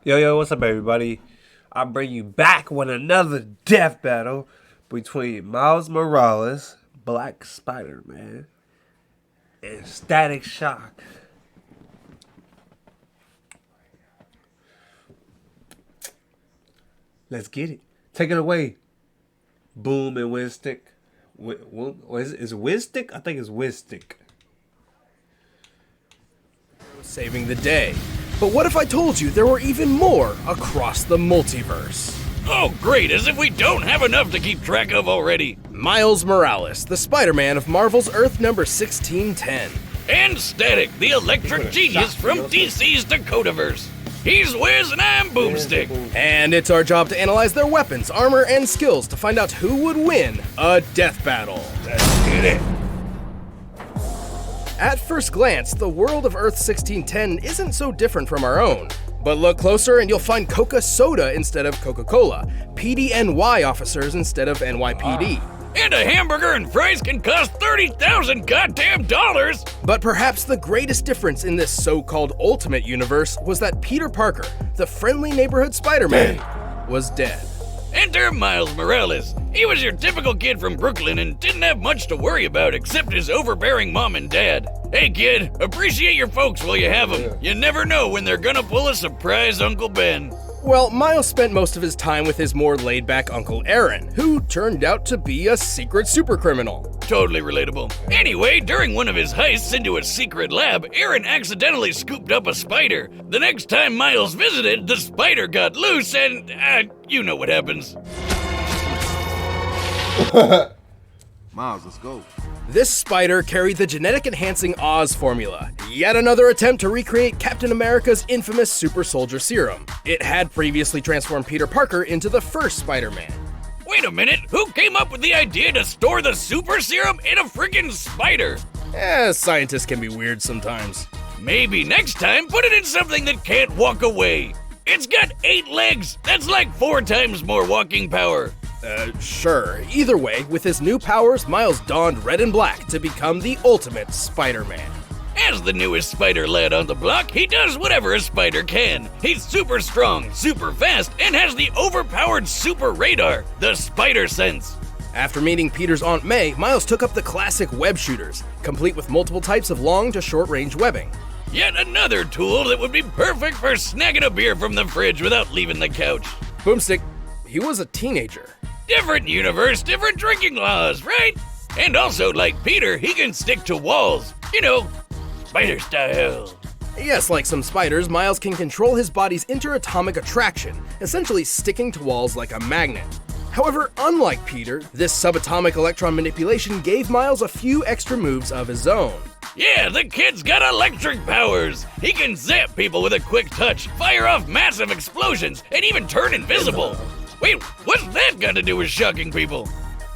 Yo, what's up, everybody? I bring you back with another death battle between Miles Morales, Black Spider-Man, and Static Shock. Let's get it. Take it away. Boom and Winstick. Is it Winstick? I think it's Winstick. Saving the day. But what if I told you there were even more across the multiverse? Oh, great, as if we don't have enough to keep track of already. Miles Morales, the Spider-Man of Marvel's Earth number 1610. And Static, the electric genius from DC's Dakotaverse. He's Wiz and I'm Boomstick. And it's our job to analyze their weapons, armor, and skills to find out who would win a death battle. Let's get it. At first glance, the world of Earth 1610 isn't so different from our own. But look closer and you'll find Coca-Soda instead of Coca-Cola, PDNY officers instead of NYPD. And a hamburger and fries can cost $30,000 goddamn dollars. But perhaps the greatest difference in this so-called Ultimate Universe was that Peter Parker, the friendly neighborhood Spider-Man, was dead. Enter Miles Morales. He was your typical kid from Brooklyn and didn't have much to worry about except his overbearing mom and dad. Hey kid, appreciate your folks while you have them. You never know when they're gonna pull a surprise Uncle Ben. Well, Miles spent most of his time with his more laid-back Uncle Aaron, who turned out to be a secret supercriminal. Totally relatable. Anyway, during one of his heists into a secret lab, Aaron accidentally scooped up a spider. The next time Miles visited, the spider got loose and, you know what happens. Miles, let's go. This spider carried the genetic-enhancing Oz formula, yet another attempt to recreate Captain America's infamous super soldier serum. It had previously transformed Peter Parker into the first Spider-Man. Wait a minute, who came up with the idea to store the super serum in a freaking spider? Scientists can be weird sometimes. Maybe next time put it in something that can't walk away. It's got 8 legs, that's like 4 times more walking power. Sure. Either way, with his new powers, Miles donned red and black to become the ultimate Spider-Man. As the newest spider lad on the block, he does whatever a spider can. He's super strong, super fast, and has the overpowered super radar, the Spider Sense. After meeting Peter's Aunt May, Miles took up the classic web shooters, complete with multiple types of long to short range webbing. Yet another tool that would be perfect for snagging a beer from the fridge without leaving the couch. Boomstick, he was a teenager. Different universe, different drinking laws, right? And also, like Peter, he can stick to walls. You know, spider style. Yes, like some spiders, Miles can control his body's interatomic attraction, essentially sticking to walls like a magnet. However, unlike Peter, this subatomic electron manipulation gave Miles a few extra moves of his own. Yeah, the kid's got electric powers. He can zap people with a quick touch, fire off massive explosions, and even turn invisible. Wait, what's that got to do with shocking people?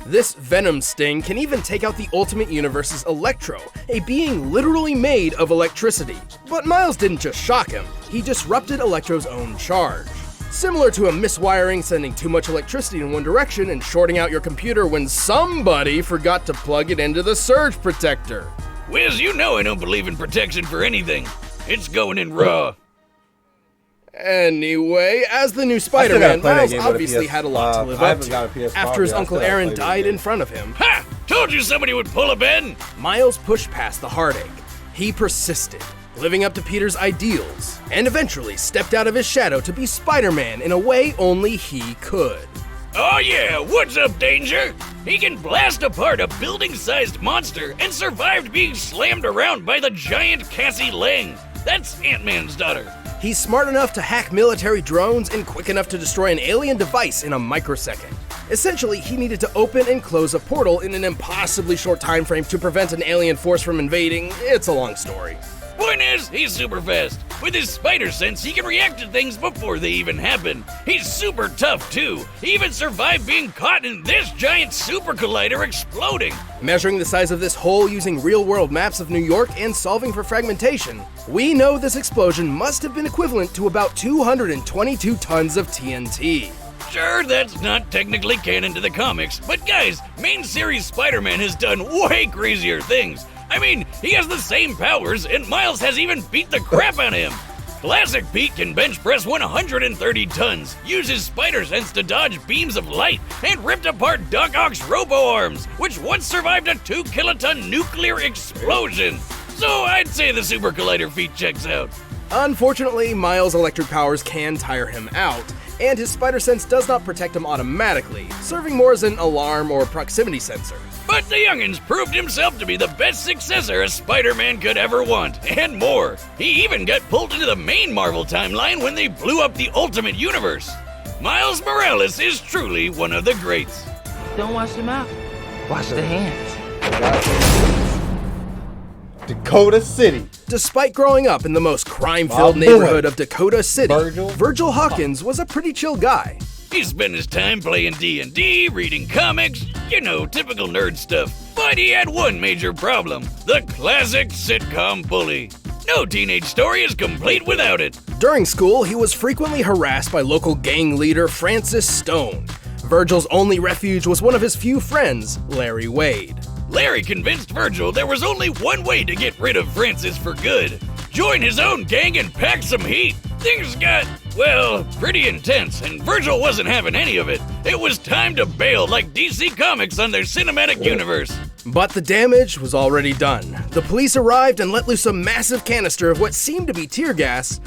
This venom sting can even take out the Ultimate Universe's Electro, a being literally made of electricity. But Miles didn't just shock him, he disrupted Electro's own charge. Similar to a miswiring sending too much electricity in one direction and shorting out your computer when somebody forgot to plug it into the surge protector. Wiz, you know I don't believe in protection for anything. It's going in raw. Anyway, as the new Spider-Man, Miles obviously had a lot to live up to. After his Uncle Aaron died in front of him, Ha! Told you somebody would pull a Ben! Miles pushed past the heartache. He persisted, living up to Peter's ideals, and eventually stepped out of his shadow to be Spider-Man in a way only he could. Oh yeah, what's up, Danger? He can blast apart a building-sized monster and survived being slammed around by the giant Cassie Lang. That's Ant-Man's daughter. He's smart enough to hack military drones and quick enough to destroy an alien device in a microsecond. Essentially, he needed to open and close a portal in an impossibly short time frame to prevent an alien force from invading. It's a long story. Point is, he's super fast. With his spider sense, he can react to things before they even happen. He's super tough, too. He even survived being caught in this giant super collider exploding. Measuring the size of this hole using real-world maps of New York and solving for fragmentation, we know this explosion must have been equivalent to about 222 tons of TNT. Sure, that's not technically canon to the comics, but guys, main series Spider-Man has done way crazier things. I mean, he has the same powers, and Miles has even beat the crap out of him. Classic Pete can bench press 130 tons, use his spider sense to dodge beams of light, and ripped apart Doc Ock's robo-arms, which once survived a 2-kiloton nuclear explosion. So I'd say the Super Collider feat checks out. Unfortunately, Miles' electric powers can tire him out, and his spider sense does not protect him automatically, serving more as an alarm or proximity sensor. But the youngins proved himself to be the best successor a Spider-Man could ever want, and more. He even got pulled into the main Marvel timeline when they blew up the Ultimate Universe. Miles Morales is truly one of the greats. Don't wash the mouth, wash the hands. Dakota City. Despite growing up in the most crime-filled My boy. neighborhood of Dakota City, Virgil Hawkins was a pretty chill guy. He spent his time playing D&D, reading comics, you know, typical nerd stuff. But he had one major problem, the classic sitcom bully. No teenage story is complete without it. During school, he was frequently harassed by local gang leader Francis Stone. Virgil's only refuge was one of his few friends, Larry Wade. Larry convinced Virgil there was only one way to get rid of Francis for good. Join his own gang and pack some heat. Things got, well, pretty intense, and Virgil wasn't having any of it. It was time to bail like DC Comics on their cinematic universe. But the damage was already done. The police arrived and let loose a massive canister of what seemed to be tear gas,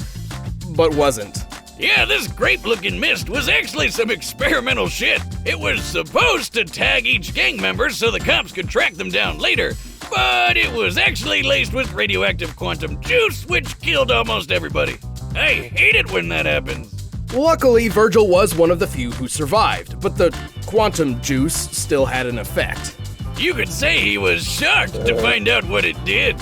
but wasn't. Yeah, this grape-looking mist was actually some experimental shit. It was supposed to tag each gang member so the cops could track them down later, but it was actually laced with radioactive quantum juice, which killed almost everybody. I hate it when that happens. Luckily, Virgil was one of the few who survived, but the quantum juice still had an effect. You could say he was shocked to find out what it did.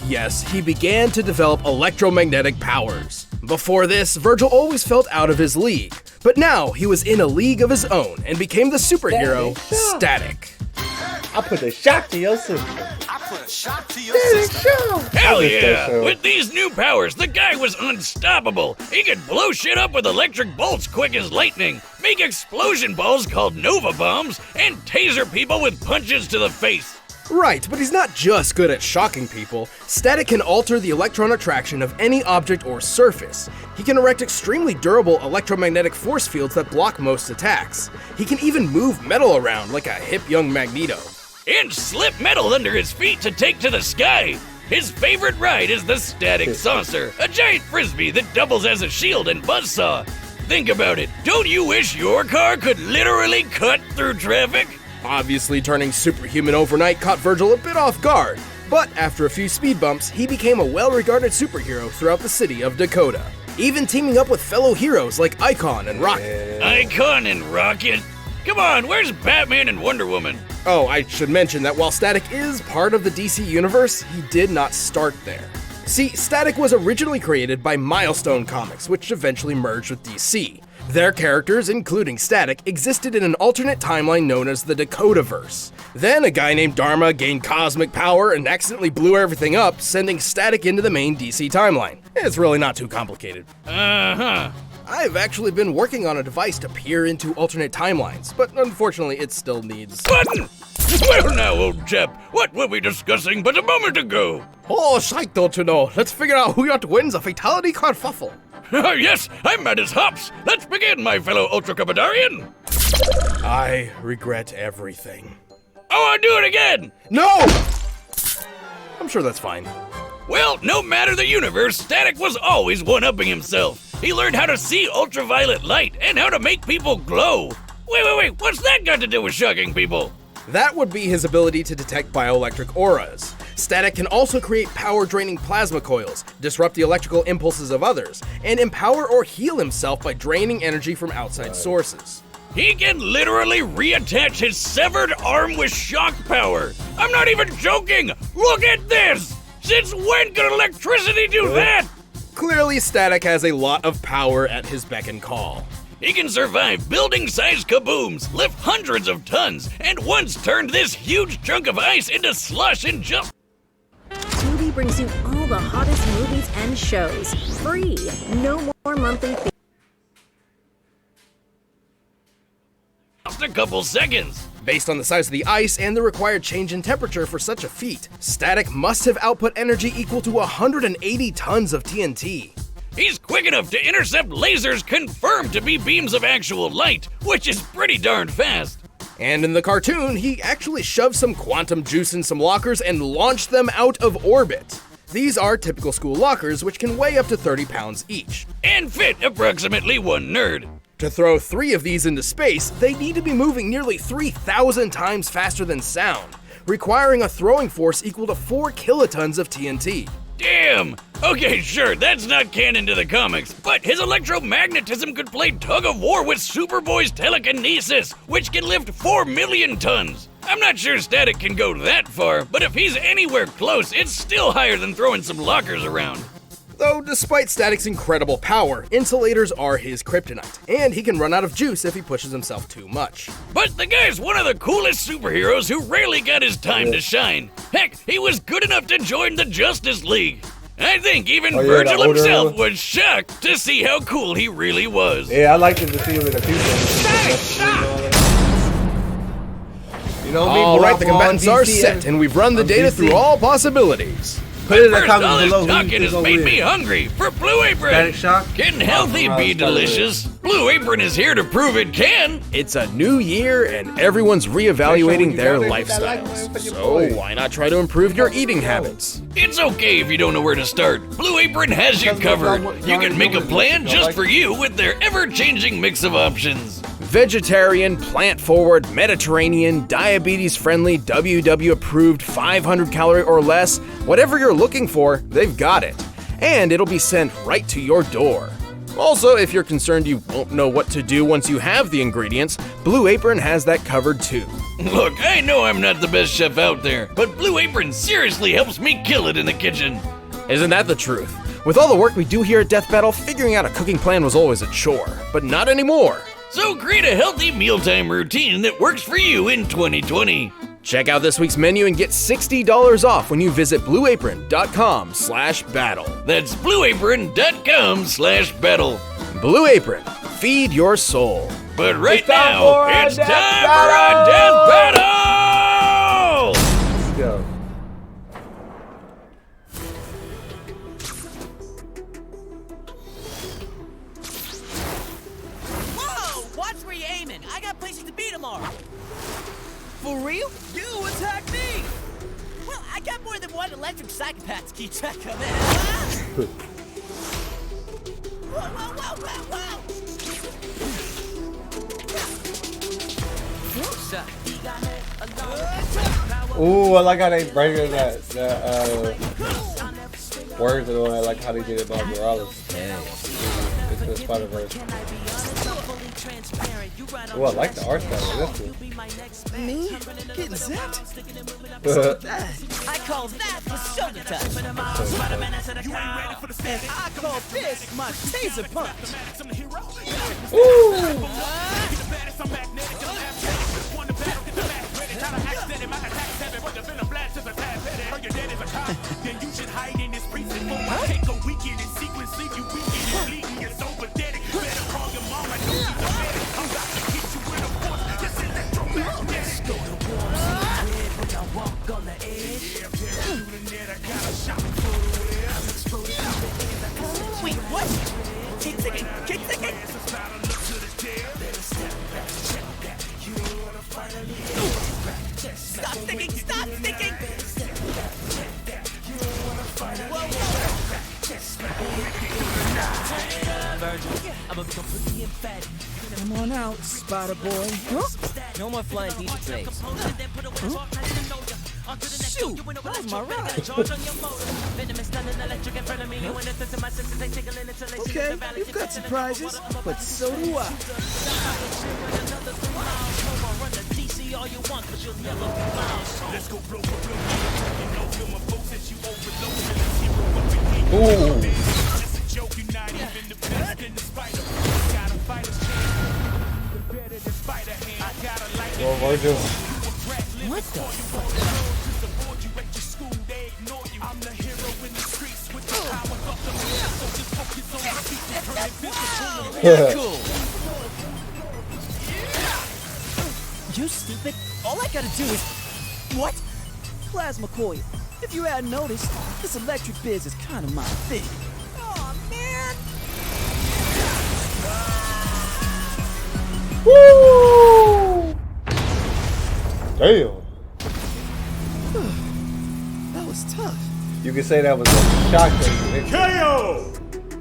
Yes, he began to develop electromagnetic powers. Before this, Virgil always felt out of his league, but now he was in a league of his own and became the superhero Static. I put a shock to your system. Hell yeah! With these new powers, the guy was unstoppable. He could blow shit up with electric bolts quick as lightning, make explosion balls called Nova Bombs, and taser people with punches to the face. Right, but he's not just good at shocking people. Static can alter the electron attraction of any object or surface. He can erect extremely durable electromagnetic force fields that block most attacks. He can even move metal around like a hip young Magneto. And slip metal under his feet to take to the sky. His favorite ride is the Static Saucer, a giant frisbee that doubles as a shield and buzzsaw. Think about it. Don't you wish your car could literally cut through traffic? Obviously, turning superhuman overnight caught Virgil a bit off guard, but after a few speed bumps, he became a well-regarded superhero throughout the city of Dakota, even teaming up with fellow heroes like Icon and Rocket. Icon and Rocket? Come on, where's Batman and Wonder Woman? Oh, I should mention that while Static is part of the DC universe, he did not start there. See, Static was originally created by Milestone Comics, which eventually merged with DC. Their characters, including Static, existed in an alternate timeline known as the Dakotaverse. Then a guy named Dharma gained cosmic power and accidentally blew everything up, sending Static into the main DC timeline. It's really not too complicated. Uh-huh. I've actually been working on a device to peer into alternate timelines, but unfortunately it still needs... Button! Well now, old chap, what were we discussing but a moment ago? Oh, shite, don't you know? Let's figure out who got wins a fatality kerfuffle. Yes, I'm mad as hops. Let's begin, my fellow Ultra Cupidarian. I regret everything. I want to do it again. No! I'm sure that's fine. Well, no matter the universe, Static was always one-upping himself. He learned how to see ultraviolet light and how to make people glow. Wait, what's that got to do with shocking people? That would be his ability to detect bioelectric auras. Static can also create power-draining plasma coils, disrupt the electrical impulses of others, and empower or heal himself by draining energy from outside sources. He can literally reattach his severed arm with shock power. I'm not even joking. Look at this. Since when could electricity do that? Clearly, Static has a lot of power at his beck and call. He can survive building-sized kabooms, lift hundreds of tons, and once turned this huge chunk of ice into slush in just... Tubi brings you all the hottest movies and shows. Free. No more monthly fees. just a couple seconds. Based on the size of the ice and the required change in temperature for such a feat, Static must have output energy equal to 180 tons of TNT. He's quick enough to intercept lasers confirmed to be beams of actual light, which is pretty darn fast. And in the cartoon, he actually shoved some quantum juice in some lockers and launched them out of orbit. These are typical school lockers, which can weigh up to 30 pounds each. And fit approximately one nerd. To throw 3 of these into space, they need to be moving nearly 3,000 times faster than sound, requiring a throwing force equal to 4 kilotons of TNT. Damn! Okay, sure, that's not canon to the comics, but his electromagnetism could play tug of war with Superboy's telekinesis, which can lift 4 million tons. I'm not sure Static can go that far, but if he's anywhere close, it's still higher than throwing some lockers around. Though, despite Static's incredible power, insulators are his kryptonite, and he can run out of juice if he pushes himself too much. But the guy's one of the coolest superheroes who rarely got his time to shine. Heck, he was good enough to join the Justice League. I think even Virgil himself was shocked to see how cool he really was. Yeah, I liked it to see him in the future. You know me, Alright, the I'm on combatants are DC set, and we've run the data DC. through all possibilities. Put it in the First, all comments this below who you talking think has gonna made win. me hungry for Blue Apron. Static Shock? Can healthy be delicious? Blue Apron is here to prove it can. It's a new year, and everyone's reevaluating their lifestyles. So why not try to improve your eating habits? It's okay if you don't know where to start. Blue Apron has you covered. You can make a plan just for you with their ever-changing mix of options. Vegetarian, plant-forward, Mediterranean, diabetes-friendly, WW-approved, 500 calorie or less, whatever you're looking for, they've got it. And it'll be sent right to your door. Also, if you're concerned you won't know what to do once you have the ingredients, Blue Apron has that covered too. Look, I know I'm not the best chef out there, but Blue Apron seriously helps me kill it in the kitchen. Isn't that the truth? With all the work we do here at Death Battle, figuring out a cooking plan was always a chore, but not anymore. So create a healthy mealtime routine that works for you in 2020. Check out this week's menu and get $60 off when you visit blueapron.com/battle. That's blueapron.com/battle. Blue Apron, feed your soul. But right time now, for a it's death time for a death battle! Let's go. Whoa! Watch where you're aiming. I got places to be tomorrow. For real? You attack me! Well, I got more than one electric psychopath to keep track of it. Whoa, whoa, whoa, whoa, whoa! Ooh, I like how they bring in the words and all that. I like how they did it about Morales. It's the Spider-Verse. Ooh, I like the art style. That's cool. Me? Getting zapped? I call that the shoulder touch. And I call this my taser punch. Wait, what? Keep thinking, keep thinking. Stop thinking, stop thinking. Come on out, Spider Boy. No more flying pizza trays. Shoot, that was my ride. Okay, you've got surprises, but so do I. Well, Virgil. What the fuck? Cool. You stupid. All I gotta do is... What? Plasma coil. If you hadn't noticed, this electric biz is kind of my thing. Aw, man. Damn. That was tough. You can say that was a shock.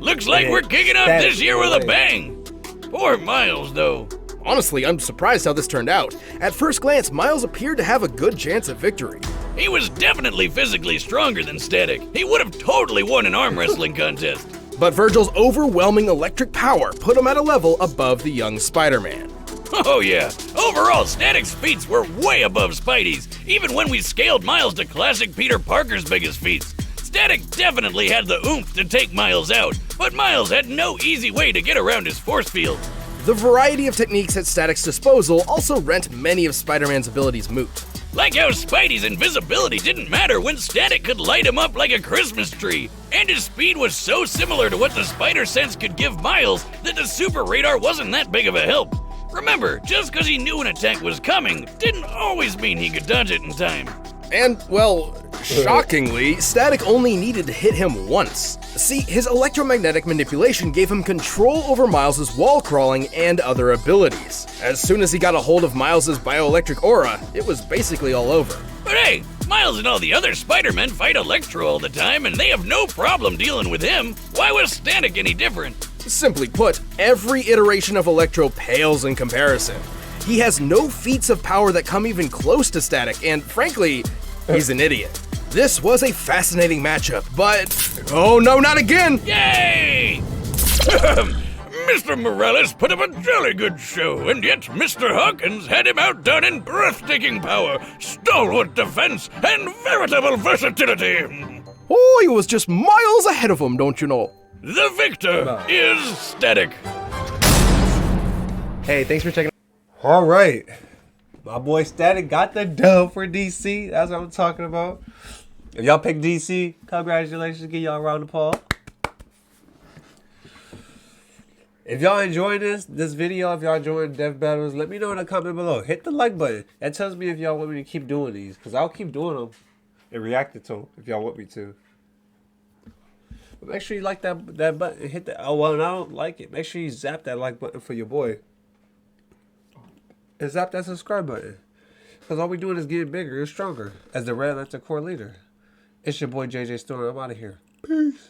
Looks like we're kicking off Static this year with a boy. bang. Poor Miles, though. Honestly, I'm surprised how this turned out. At first glance, Miles appeared to have a good chance at victory. He was definitely physically stronger than Static. He would have totally won an arm wrestling contest. But Virgil's overwhelming electric power put him at a level above the young Spider-Man. Oh yeah, overall Static's feats were way above Spidey's, even when we scaled Miles to classic Peter Parker's biggest feats. Static definitely had the oomph to take Miles out, but Miles had no easy way to get around his force field. The variety of techniques at Static's disposal also rent many of Spider-Man's abilities moot. Like how Spidey's invisibility didn't matter when Static could light him up like a Christmas tree, and his speed was so similar to what the spider sense could give Miles that the super radar wasn't that big of a help. Remember, just because he knew an attack was coming didn't always mean he could dodge it in time. And, well, shockingly, Static only needed to hit him once. See, his electromagnetic manipulation gave him control over Miles' wall crawling and other abilities. As soon as he got a hold of Miles' bioelectric aura, it was basically all over. But hey, Miles and all the other Spider-Men fight Electro all the time and they have no problem dealing with him. Why was Static any different? Simply put, every iteration of Electro pales in comparison. He has no feats of power that come even close to Static, and frankly, he's an idiot. This was a fascinating matchup, but oh no, not again! Yay! Mr. Morales put up a jolly good show, and yet Mr. Hawkins had him outdone in breathtaking power, stalwart defense, and veritable versatility. Oh, he was just miles ahead of him, don't you know? The victor is Static. Hey, thanks for checking. All right. My boy Static got the dub for DC. That's what I'm talking about. If y'all pick DC, congratulations. Give y'all a round of applause. If y'all enjoying this video, if y'all enjoying Death Battles, let me know in the comment below. Hit the like button. That tells me if y'all want me to keep doing these. Because I'll keep doing them and reacting to them if y'all want me to. But make sure you like that button. Hit that. Oh, well, I don't like it. Make sure you zap that like button for your boy. And zap that subscribe button. Because all we doing is getting bigger and stronger as the Red Lantern Corps leader. It's your boy JJ Storm. I'm out of here. Peace.